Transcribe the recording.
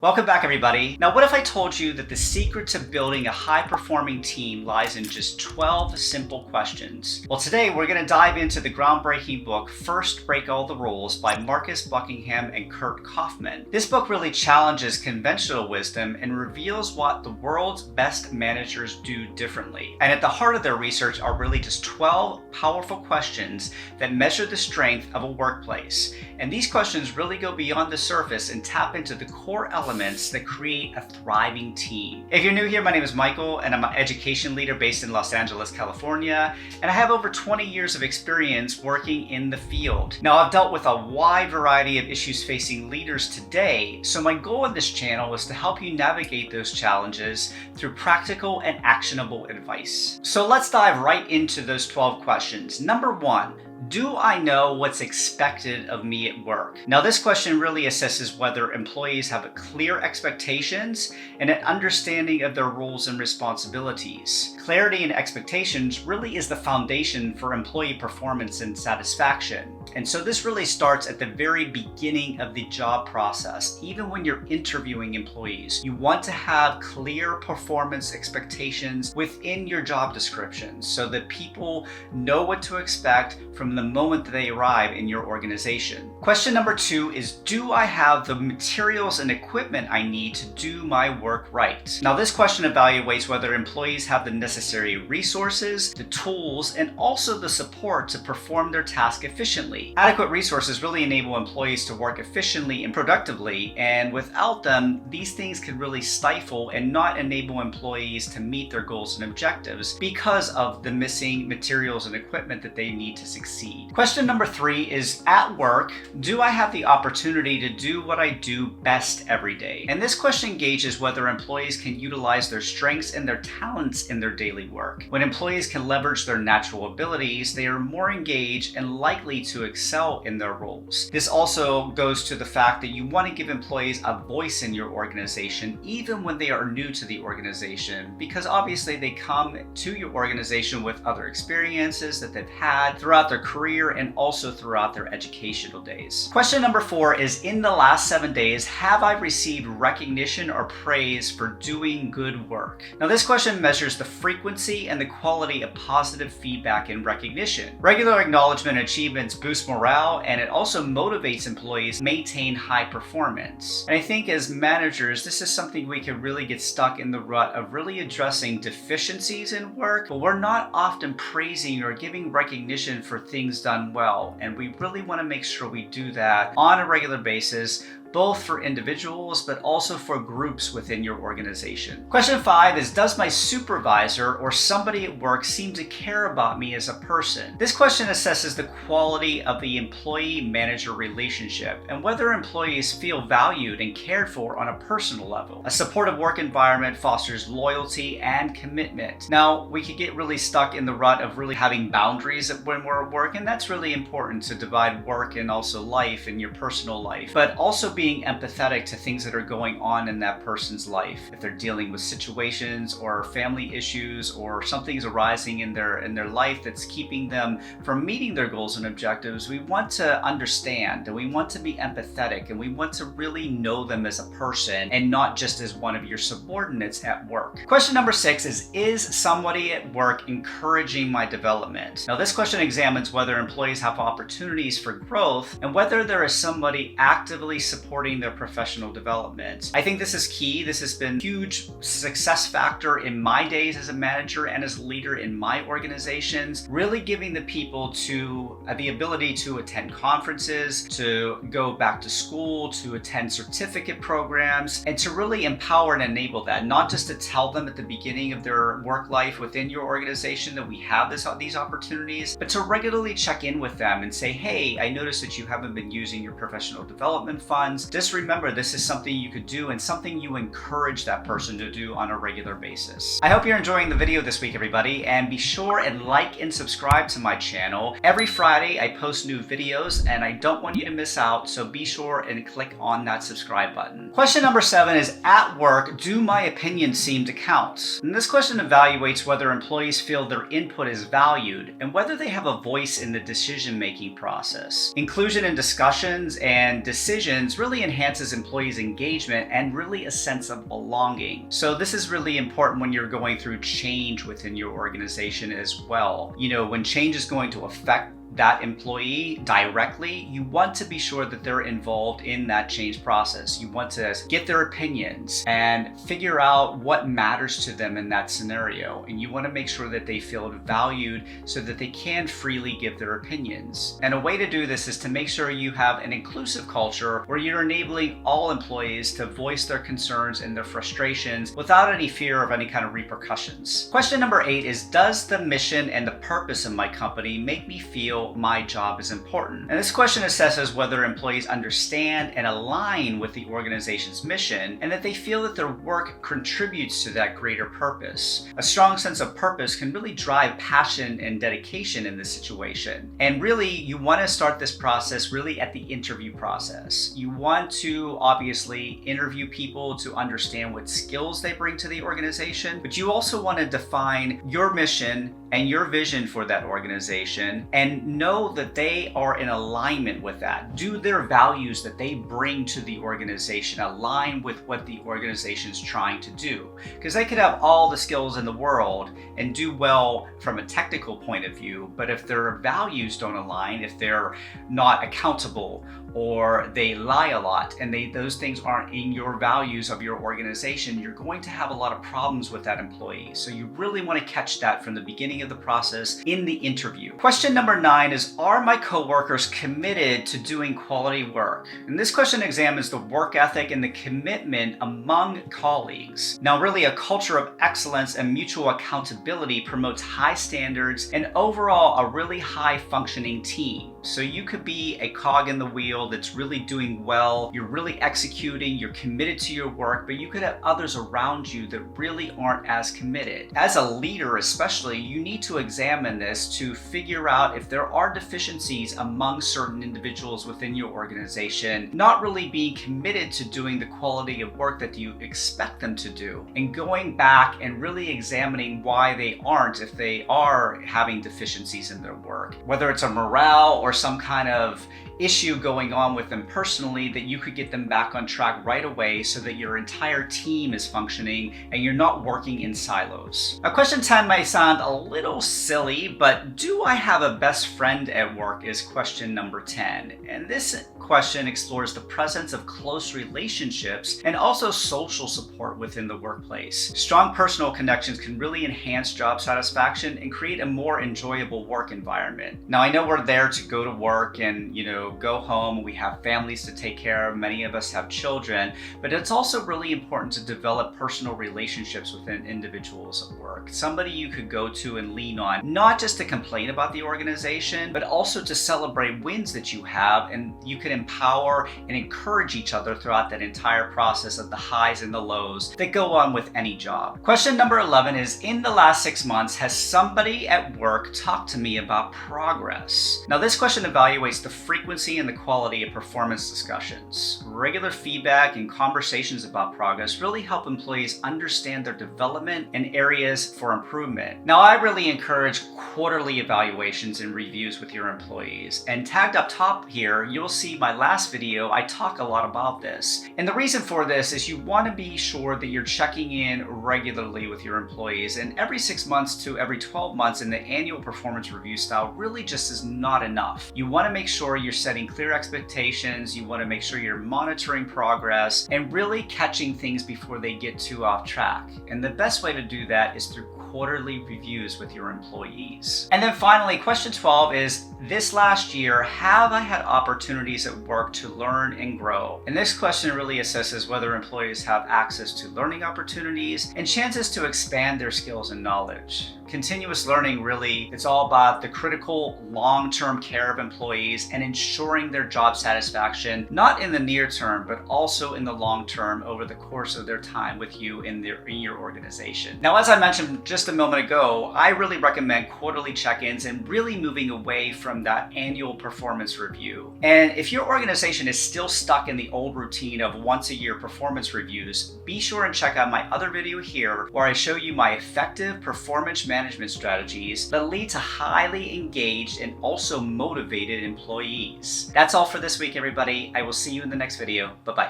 Welcome back, everybody. Now, what if I told you that the secret to building a high-performing team lies in just 12 simple questions? Well, today we're going to dive into the groundbreaking book, First Break All the Rules by Buckingham and Curt Coffman. This book really challenges conventional wisdom and reveals what the world's best managers do differently. And at the heart of their research are really just 12 powerful questions that measure the strength of a workplace. And these questions really go beyond the surface and tap into the core elements that create a thriving team. If you're new here, my name is Michael and I'm an education leader based in Los Angeles, California, and I have over 20 years of experience working in the field. Now, I've dealt with a wide variety of issues facing leaders today, so my goal in this channel is to help you navigate those challenges through practical and actionable advice. So let's dive right into those 12 questions. Number one, do I know what's expected of me at work? Now, this question really assesses whether employees have clear expectations and an understanding of their roles and responsibilities. Clarity and expectations really is the foundation for employee performance and satisfaction. And so this really starts at the very beginning of the job process. Even when you're interviewing employees, you want to have clear performance expectations within your job description so that people know what to expect from the moment that they arrive in your organization. Question number two is, do I have the materials and equipment I need to do my work right? Now, this question evaluates whether employees have the necessary resources, the tools, and also the support to perform their task efficiently. Adequate resources really enable employees to work efficiently and productively, and without them, these things can really stifle and not enable employees to meet their goals and objectives because of the missing materials and equipment that they need to succeed. Question number three is, at work, do I have the opportunity to do what I do best every day? And this question gauges whether employees can utilize their strengths and their talents in their daily work. When employees can leverage their natural abilities, they are more engaged and likely to excel in their roles. This also goes to the fact that you want to give employees a voice in your organization, even when they are new to the organization, because obviously they come to your organization with other experiences that they've had throughout their career and also throughout their educational days. Question number four is, in the last 7 days, have I received recognition or praise for doing good work? Now, this question measures the frequency and the quality of positive feedback and recognition. Regular acknowledgement and achievements boost morale, and it also motivates employees to maintain high performance. And I think as managers, this is something we can really get stuck in the rut of really addressing deficiencies in work, but we're not often praising or giving recognition for things done well. And we really want to make sure we do that on a regular basis, both for individuals, but also for groups within your organization. Question five is, does my supervisor or somebody at work seem to care about me as a person? This question assesses the quality of the employee-manager relationship and whether employees feel valued and cared for on a personal level. A supportive work environment fosters loyalty and commitment. Now, we could get really stuck in the rut of really having boundaries when we're at work, and that's really important to divide work and also life and your personal life, but also being empathetic to things that are going on in that person's life. If they're dealing with situations or family issues or something's arising in their life that's keeping them from meeting their goals and objectives, we want to understand and we want to be empathetic and we want to really know them as a person and not just as one of your subordinates at work. Question number six is somebody at work encouraging my development? Now, this question examines whether employees have opportunities for growth and whether there is somebody actively supporting their professional development. I think this is key. This has been a huge success factor in my days as a manager and as a leader in my organizations, really giving the people the ability to attend conferences, to go back to school, to attend certificate programs, and to really empower and enable that, not just to tell them at the beginning of their work life within your organization that we have these opportunities, but to regularly check in with them and say, hey, I noticed that you haven't been using your professional development funds. Just remember, this is something you could do and something you encourage that person to do on a regular basis. I hope you're enjoying the video this week, everybody, and be sure and like and subscribe to my channel. Every Friday, I post new videos and I don't want you to miss out, so be sure and click on that subscribe button. Question number seven is, at work, do my opinions seem to count? And this question evaluates whether employees feel their input is valued and whether they have a voice in the decision-making process. Inclusion in discussions and decisions really really enhances employees' engagement and really a sense of belonging. So this is really important when you're going through change within your organization as well. When change is going to affect that employee directly, you want to be sure that they're involved in that change process. You want to get their opinions and figure out what matters to them in that scenario. And you want to make sure that they feel valued so that they can freely give their opinions. And a way to do this is to make sure you have an inclusive culture where you're enabling all employees to voice their concerns and their frustrations without any fear of any kind of repercussions. Question number 8 is, does the mission and the purpose of my company make me feel my job is important? And this question assesses whether employees understand and align with the organization's mission and that they feel that their work contributes to that greater purpose. A strong sense of purpose can really drive passion and dedication in this situation. And really, you want to start this process really at the interview process. You want to obviously interview people to understand what skills they bring to the organization, but you also want to define your mission and your vision for that organization and know that they are in alignment with that. Do their values that they bring to the organization align with what the organization's trying to do? Because they could have all the skills in the world and do well from a technical point of view, but if their values don't align, if they're not accountable or they lie a lot and those things aren't in your values of your organization, you're going to have a lot of problems with that employee. So you really want to catch that from the beginning of the process in the interview. Question number 9 is, are my coworkers committed to doing quality work? And this question examines the work ethic and the commitment among colleagues. Now, really, a culture of excellence and mutual accountability promotes high standards and overall a really high functioning team. So you could be a cog in the wheel that's really doing well, you're really executing, you're committed to your work, but you could have others around you that really aren't as committed. As a leader especially, you need to examine this to figure out if there are deficiencies among certain individuals within your organization, not really being committed to doing the quality of work that you expect them to do, and going back and really examining why they aren't, if they are having deficiencies in their work, whether it's a morale or some kind of issue going on with them personally, that you could get them back on track right away so that your entire team is functioning and you're not working in silos. Now, question 10 may sound a little silly, but do I have a best friend at work is question number 10. And this question explores the presence of close relationships and also social support within the workplace. Strong personal connections can really enhance job satisfaction and create a more enjoyable work environment. Now, I know we're there to go to work and, go home. We have families to take care of. Many of us have children, but it's also really important to develop personal relationships within individuals at work. Somebody you could go to and lean on, not just to complain about the organization, but also to celebrate wins that you have, and you can empower and encourage each other throughout that entire process of the highs and the lows that go on with any job. Question number 11 is, in the last 6 months, has somebody at work talked to me about progress? Now, this question evaluates the frequency and the quality of performance discussions. Regular feedback and conversations about progress really help employees understand their development and areas for improvement. Now, I really encourage quarterly evaluations and reviews with your employees. And tagged up top here, you'll see my last video. I talk a lot about this. And the reason for this is you want to be sure that you're checking in regularly with your employees. And every 6 months to every 12 months in the annual performance review style really just is not enough. You want to make sure you're setting clear expectations. You want to make sure you're monitoring progress and really catching things before they get too off track. And the best way to do that is through quarterly reviews with your employees. And then finally, question 12 is, this last year, have I had opportunities at work to learn and grow? And this question really assesses whether employees have access to learning opportunities and chances to expand their skills and knowledge. Continuous learning really, it's all about the critical long-term care of employees and ensuring their job satisfaction, not in the near term, but also in the long term over the course of their time with you in your organization. Now, as I mentioned just just a moment ago, I really recommend quarterly check-ins and really moving away from that annual performance review. And if your organization is still stuck in the old routine of once a year performance reviews, be sure and check out my other video here where I show you my effective performance management strategies that lead to highly engaged and also motivated employees. That's all for this week, everybody. I will see you in the next video. Bye-bye.